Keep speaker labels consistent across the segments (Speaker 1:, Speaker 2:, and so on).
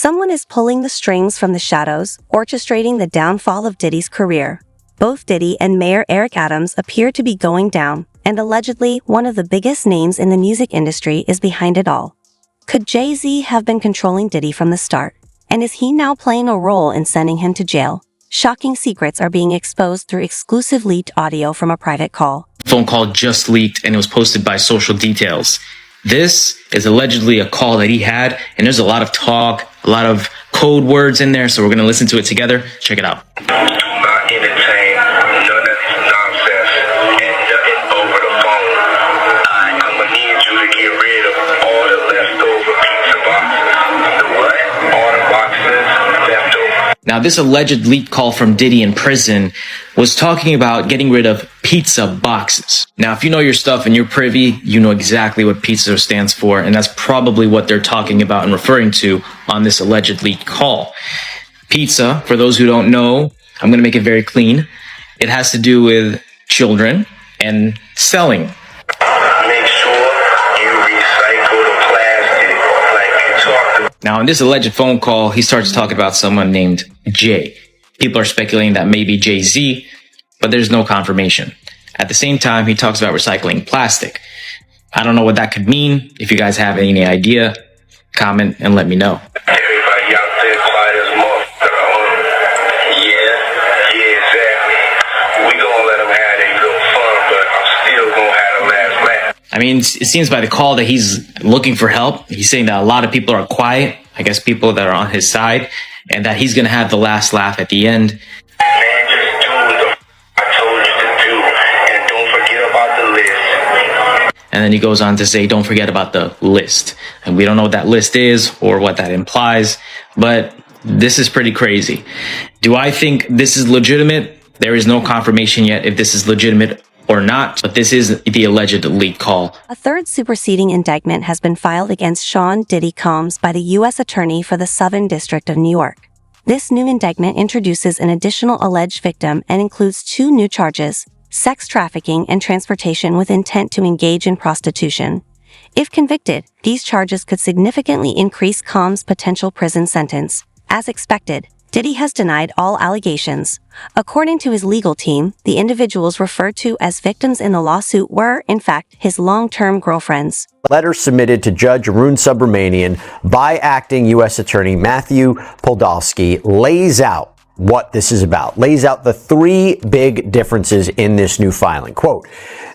Speaker 1: Someone is pulling the strings from the shadows, orchestrating the downfall of Diddy's career. Both Diddy and Mayor Eric Adams appear to be going down, and allegedly one of the biggest names in the music industry is behind it all. Could Jay-Z have been controlling Diddy from the start? And is he now playing a role in sending him to jail? Shocking secrets are being exposed through exclusive leaked audio from a private call.
Speaker 2: Phone call just leaked and it was posted by Social Details. This is allegedly a call that he had, and there's a lot of talk, a lot of code words in there, so we're going to listen to it together. Check it out.
Speaker 3: Not entertain none of this nonsense and nothing over the phone. I'm going to need you to get rid of all the leftover pizza boxes. The what? All the boxes leftover.
Speaker 2: Now, this alleged leaked call from Diddy in prison was talking about getting rid of pizza boxes. Now, if you know your stuff and you're privy, you know exactly what pizza stands for, and that's probably what they're talking about and referring to on this alleged leaked call. Pizza, for those who don't know, I'm going to make it very clean. It has to do with children and selling.
Speaker 3: Make sure you recycle the plastic like you talked about.
Speaker 2: Now, in this alleged phone call, he starts talking about someone named Jay. People are speculating that maybe Jay-Z, but there's no confirmation. At the same time, he talks about recycling plastic. I don't know what that could mean. If you guys have any idea, comment and let me know.
Speaker 3: Everybody out there quiet as a motherfucker. Yeah, exactly. We gonna let them have their little fun, but I'm still gonna have the last laugh.
Speaker 2: I mean, it seems by the call that he's looking for help. He's saying that a lot of people are quiet. I guess people that are on his side, and that he's going to have the last laugh at the end.
Speaker 3: Man, just do what I told you to do, and don't forget about the list.
Speaker 2: And then he goes on to say, don't forget about the list. And we don't know what that list is or what that implies, but this is pretty crazy. Do I think this is legitimate? There is no confirmation yet if this is legitimate or not, but this is the alleged leak call.
Speaker 1: A third superseding indictment has been filed against Sean Diddy Combs by the U.S. Attorney for the Southern District of New York. This new indictment introduces an additional alleged victim and includes 2 new charges: sex trafficking and transportation with intent to engage in prostitution. If convicted, these charges could significantly increase Combs' potential prison sentence. As expected, Diddy has denied all allegations. According to his legal team, the individuals referred to as victims in the lawsuit were, in fact, his long-term girlfriends.
Speaker 4: Letter submitted to Judge Arun Subramanian by acting U.S. Attorney Matthew Poldovsky lays out what this is about, lays out the 3 big differences in this new filing. Quote,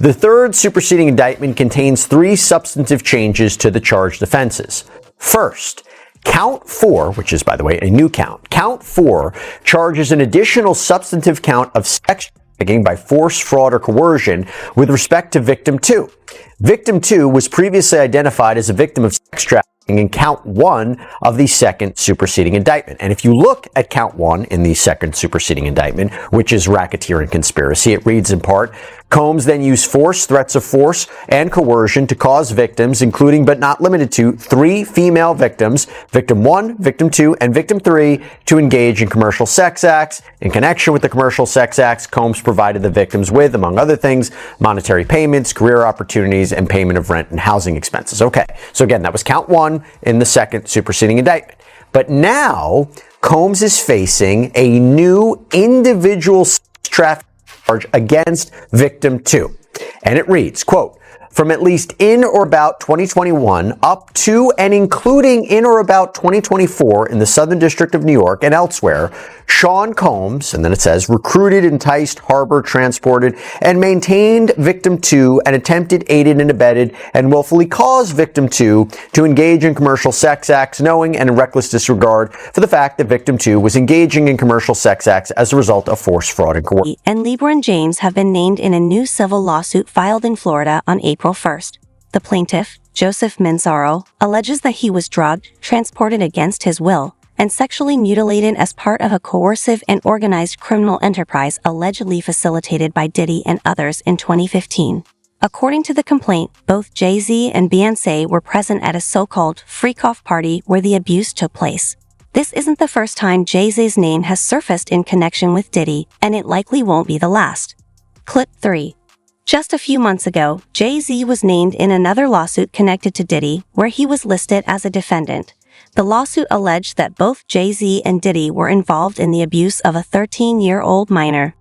Speaker 4: the third superseding indictment contains 3 substantive changes to the charged offenses. First, Count 4, which is, by the way, a new count, Count 4 charges an additional substantive count of sex trafficking by force, fraud, or coercion with respect to Victim 2. Victim 2 was previously identified as a victim of sex trafficking in Count 1 of the second superseding indictment. And if you look at Count 1 in the second superseding indictment, which is racketeering conspiracy, it reads in part, Combs then used force, threats of force, and coercion to cause victims, including but not limited to 3 female victims, Victim 1, Victim 2, and Victim 3, to engage in commercial sex acts. In connection with the commercial sex acts, Combs provided the victims with, among other things, monetary payments, career opportunities, and payment of rent and housing expenses. Okay, so again, that was Count 1 in the second superseding indictment. But now, Combs is facing a new individual trafficking charge against Victim 2. And it reads, quote, from at least in or about 2021 up to and including in or about 2024 in the Southern District of New York and elsewhere, Sean Combs, and then it says, recruited, enticed, harbored, transported, and maintained Victim 2 and attempted, aided, and abetted, and willfully caused Victim 2 to engage in commercial sex acts, knowing and in reckless disregard for the fact that Victim 2 was engaging in commercial sex acts as a result of force, fraud, and coercion.
Speaker 1: And LeBron James have been named in a new civil lawsuit filed in Florida on April 1st. The plaintiff, Joseph Manzaro, alleges that he was drugged, transported against his will, and sexually mutilated as part of a coercive and organized criminal enterprise allegedly facilitated by Diddy and others in 2015. According to the complaint, both Jay-Z and Beyoncé were present at a so-called freak-off party where the abuse took place. This isn't the first time Jay-Z's name has surfaced in connection with Diddy, and it likely won't be the last. Clip 3. Just a few months ago, Jay-Z was named in another lawsuit connected to Diddy, where he was listed as a defendant. The lawsuit alleged that both Jay-Z and Diddy were involved in the abuse of a 13-year-old minor.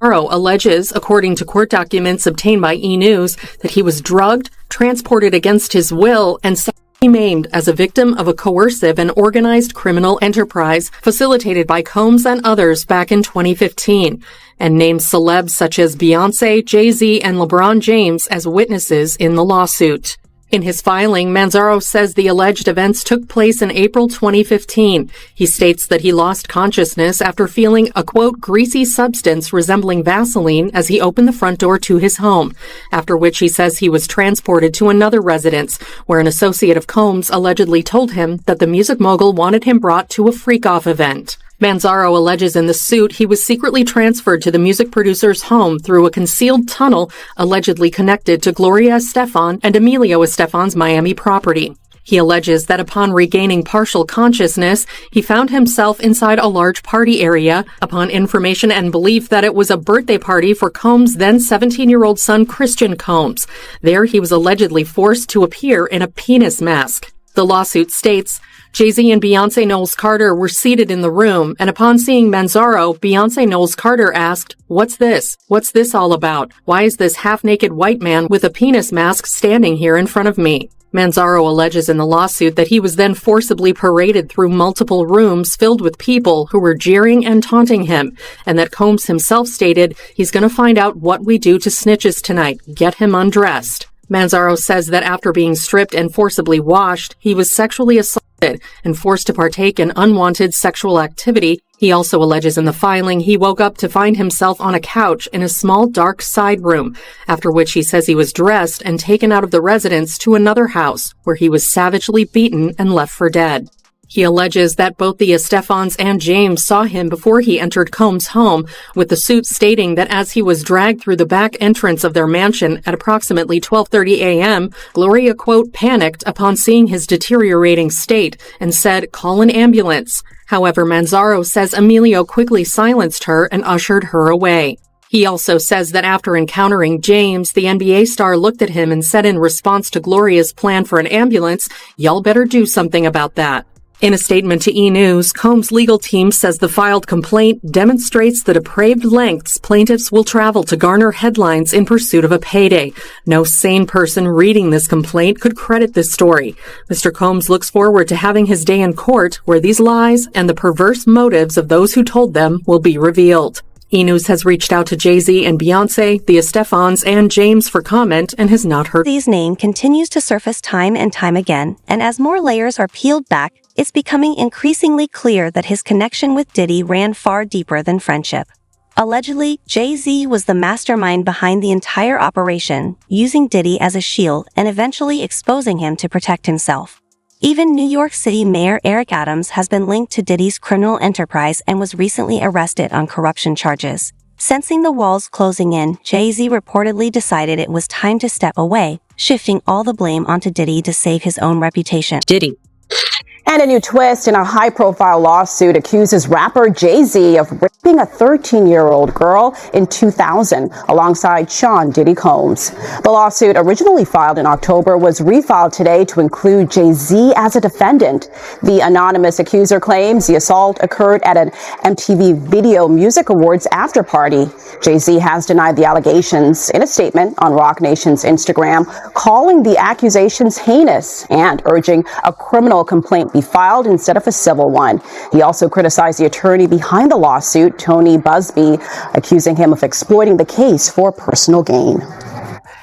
Speaker 5: Manzaro alleges, according to court documents obtained by E! News, that he was drugged, transported against his will, and maimed as a victim of a coercive and organized criminal enterprise facilitated by Combs and others back in 2015, and named celebs such as Beyoncé, Jay-Z, and LeBron James as witnesses in the lawsuit. In his filing, Manzaro says the alleged events took place in April 2015. He states that he lost consciousness after feeling a, quote, greasy substance resembling Vaseline as he opened the front door to his home, after which he says he was transported to another residence, where an associate of Combs allegedly told him that the music mogul wanted him brought to a freak-off event. Manzaro alleges in the suit he was secretly transferred to the music producer's home through a concealed tunnel allegedly connected to Gloria Estefan and Emilio Estefan's Miami property. He alleges that upon regaining partial consciousness, he found himself inside a large party area upon information and belief that it was a birthday party for Combs' then 17-year-old son Christian Combs. There he was allegedly forced to appear in a penis mask. The lawsuit states, Jay-Z and Beyoncé Knowles-Carter were seated in the room, and upon seeing Manzaro, Beyoncé Knowles-Carter asked, "What's this? What's this all about? Why is this half-naked white man with a penis mask standing here in front of me?" Manzaro alleges in the lawsuit that he was then forcibly paraded through multiple rooms filled with people who were jeering and taunting him, and that Combs himself stated, "He's going to find out what we do to snitches tonight. Get him undressed." Manzaro says that after being stripped and forcibly washed, he was sexually assaulted and forced to partake in unwanted sexual activity. He also alleges in the filing he woke up to find himself on a couch in a small dark side room, after which he says he was dressed and taken out of the residence to another house, where he was savagely beaten and left for dead. He alleges that both the Estefans and James saw him before he entered Combs' home, with the suit stating that as he was dragged through the back entrance of their mansion at approximately 12:30 a.m., Gloria, quote, panicked upon seeing his deteriorating state and said, "Call an ambulance." However, Manzaro says Emilio quickly silenced her and ushered her away. He also says that after encountering James, the NBA star looked at him and said in response to Gloria's plan for an ambulance, "Y'all better do something about that." In a statement to E! News, Combs' legal team says the filed complaint demonstrates the depraved lengths plaintiffs will travel to garner headlines in pursuit of a payday. No sane person reading this complaint could credit this story. Mr. Combs looks forward to having his day in court, where these lies and the perverse motives of those who told them will be revealed. E! News has reached out to Jay-Z and Beyoncé, the Estefans, and James for comment and has not heard.
Speaker 1: Diddy's name continues to surface time and time again, and as more layers are peeled back, it's becoming increasingly clear that his connection with Diddy ran far deeper than friendship. Allegedly, Jay-Z was the mastermind behind the entire operation, using Diddy as a shield and eventually exposing him to protect himself. Even New York City Mayor Eric Adams has been linked to Diddy's criminal enterprise and was recently arrested on corruption charges. Sensing the walls closing in, Jay-Z reportedly decided it was time to step away, shifting all the blame onto Diddy to save his own reputation.
Speaker 5: Diddy.
Speaker 6: And a new twist in a high-profile lawsuit accuses rapper Jay-Z of raping a 13-year-old girl in 2000 alongside Sean Diddy Combs. The lawsuit, originally filed in October, was refiled today to include Jay-Z as a defendant. The anonymous accuser claims the assault occurred at an MTV Video Music Awards after-party. Jay-Z has denied the allegations in a statement on Roc Nation's Instagram, calling the accusations heinous and urging a criminal complaint be filed instead of a civil one. He also criticized the attorney behind the lawsuit, Tony Busby, accusing him of exploiting the case for personal gain.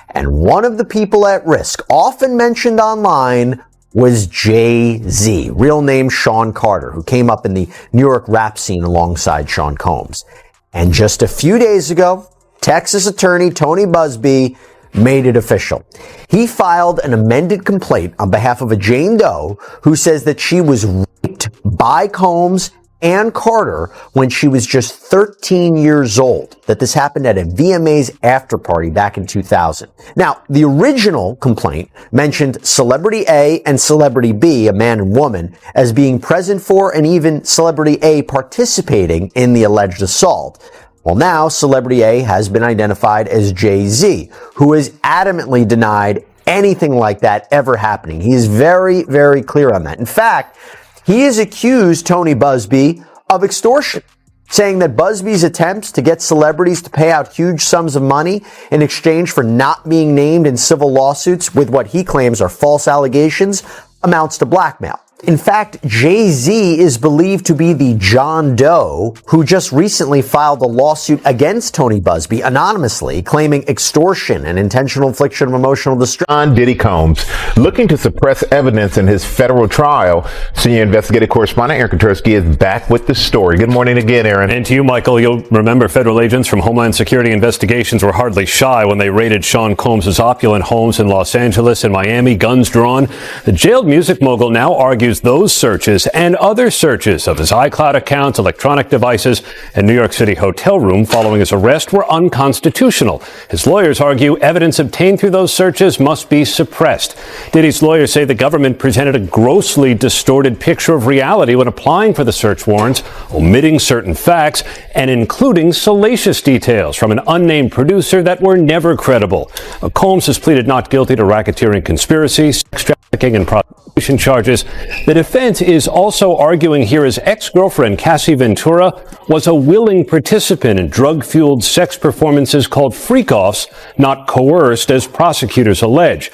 Speaker 4: And one of the people at risk, often mentioned online, was Jay-Z, real name Sean Carter, who came up in the New York rap scene alongside Sean Combs. And just a few days ago, Texas attorney Tony Busby made it official. He filed an amended complaint on behalf of a Jane Doe who says that she was raped by Combs and Carter when she was just 13 years old, that this happened at a VMA's after party back in 2000. Now, the original complaint mentioned Celebrity A and Celebrity B, a man and woman, as being present for and even Celebrity A participating in the alleged assault. Well, now Celebrity A has been identified as Jay-Z, who has adamantly denied anything like that ever happening. He is very, very clear on that. In fact, He has accused Tony Busby of extortion, saying that Busby's attempts to get celebrities to pay out huge sums of money in exchange for not being named in civil lawsuits with what he claims are false allegations amounts to blackmail. In fact, Jay-Z is believed to be the John Doe who just recently filed a lawsuit against Tony Busby anonymously, claiming extortion and intentional infliction of emotional distress.
Speaker 7: Diddy Combs, looking to suppress evidence in his federal trial. Senior investigative correspondent Aaron Katursky is back with the story. Good morning again, Aaron.
Speaker 8: And to you, Michael. You'll remember federal agents from Homeland Security Investigations were hardly shy when they raided Sean Combs' opulent homes in Los Angeles and Miami, guns drawn. The jailed music mogul now argues those searches and other searches of his iCloud accounts, electronic devices, and New York City hotel room following his arrest were unconstitutional. His lawyers argue evidence obtained through those searches must be suppressed. Diddy's lawyers say the government presented a grossly distorted picture of reality when applying for the search warrants, omitting certain facts and including salacious details from an unnamed producer that were never credible. Combs has pleaded not guilty to racketeering, conspiracy, sex trafficking, and prostitution charges. The defense is also arguing here his ex-girlfriend, Cassie Ventura, was a willing participant in drug-fueled sex performances called freak-offs, not coerced, as prosecutors allege.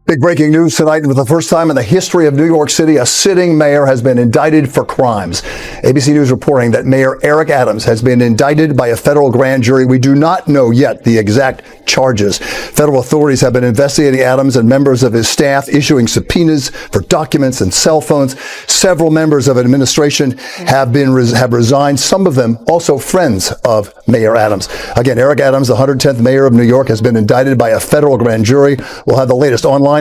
Speaker 9: Big breaking news tonight. For the first time in the history of New York City, a sitting mayor has been indicted for crimes. ABC News reporting that Mayor Eric Adams has been indicted by a federal grand jury. We do not know yet the exact charges. Federal authorities have been investigating Adams and members of his staff, issuing subpoenas for documents and cell phones. Several members of administration have resigned, some of them also friends of Mayor Adams. Again, Eric Adams, the 110th mayor of New York, has been indicted by a federal grand jury. We'll have the latest online